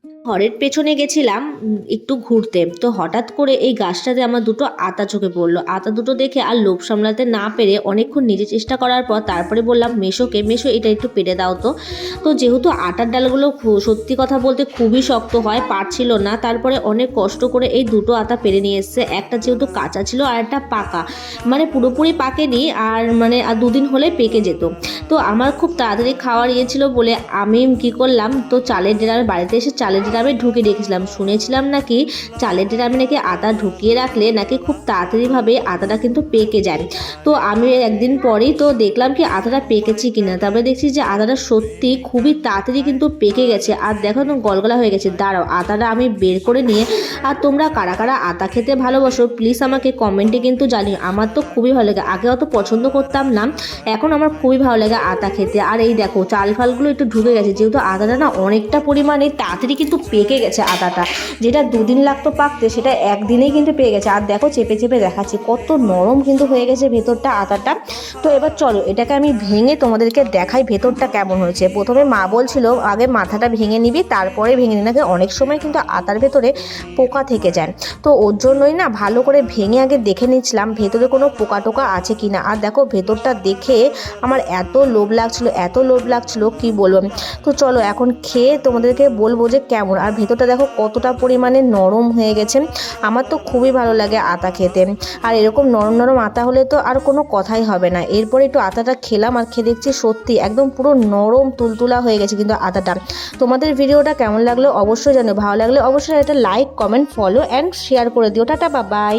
ঘরের পেছনে গেছিলাম একটু ঘুরতে, তো হঠাৎ করে এই গাছটাতে আমার দুটো আতা চোখে পড়লো। আতা দুটো দেখে আর লোভ সামলাতে না পেরে অনেকক্ষণ নিজে চেষ্টা করার পর তারপরে বললাম মেশোকে, মেশো এটা একটু পেরে দাও তো। তো যেহেতু আটার ডালগুলো সত্যি কথা বলতে খুবই শক্ত হয়, পারছিল না, তারপরে অনেক কষ্ট করে এই দুটো আতা পেরে নিয়ে এসছে। একটা যেহেতু কাঁচা ছিল আর একটা পাকা, মানে পুরোপুরি পাকেনি, আর মানে আর দুদিন হলে পেকে যেত। তো আমার খুব তাড়াতাড়ি খাওয়ার ইয়ে ছিল বলে আমি কি করলাম, তো চালের ড্রামে বাড়িতে এসে চালের ড্রামে ঢুকিয়ে রেখেছিলাম। শুনেছিলাম নাকি চালের ড্রামে নাকি আটা ঢুকিয়ে রাখলে নাকি খুব তাড়াতাড়িভাবে আটাটা কিন্তু পেকে যায়। তো আমি একদিন পরেই তো দেখলাম কি আটাটা পেকেছি কিনা, তারপরে দেখছি যে আটাটা সত্যি খুবই তাড়াতাড়ি কিন্তু পেকে গেছে। আর দেখো তো গলগলা হয়ে গেছে। দাঁড়াও, আটাটা আমি বের করে নিয়ে, আর তোমরা কারা কারা আটা খেতে ভালোবাসো প্লিজ আমাকে কমেন্টে কিন্তু জানিও। আমার তো খুবই ভালো লাগে, আগে অত পছন্দ করতাম না, এখন আমার খুবই ভালো লাগে আতা খেতে। আর এই দেখো চাল ফালগুলো একটু ঢুকে গেছে, যেহেতু আদাটা না অনেকটা পরিমাণে তাড়াতাড়ি কিন্তু পেকে গেছে আদাটা, যেটা দুদিন লাগতো পাকতে সেটা একদিনেই কিন্তু পেয়ে গেছে। আর দেখো চেপে চেপে দেখাচ্ছি কত নরম কিন্তু হয়ে গেছে ভেতরটা আদাটা। তো এবার চলো এটাকে আমি ভেঙে তোমাদেরকে দেখাই ভেতরটা কেমন হয়েছে। প্রথমে মা বলছিল আগে মাথাটা ভেঙে নিবি তারপরে ভেঙে নিবি, নাকি অনেক সময় কিন্তু আদার ভেতরে পোকা থেকে যায়। তো ওর জন্যই না ভালো করে ভেঙে আগে দেখে নিচ্ছিলাম ভেতরে কোনো পোকা টোকা আছে কিনা। আর দেখো ভেতরটা দেখে আমার এত লোভ লাগছিল, এত লোভ লাগছিল কি বলবো। তো চলো এখন খেয়ে তোমাদেরকে বলবো যে কেমন। আর ভেতরটা দেখো কতটা পরিমাণে নরম হয়ে গেছে। আমার তো খুবই ভালো লাগে আতা খেতে, আর এরকম নরম নরম আতা হলে তো আর কোনো কথাই হবে না। এরপরে একটু আতাটা খেলাম আর খেয়ে দেখছি সত্যি একদম পুরো নরম তুলতুলা হয়ে গেছে কিন্তু আতাটা। তোমাদের ভিডিওটা কেমন লাগলো অবশ্যই জানো, ভালো লাগলে অবশ্যই একটা like comment follow and share করে দিও। Tata, bye bye.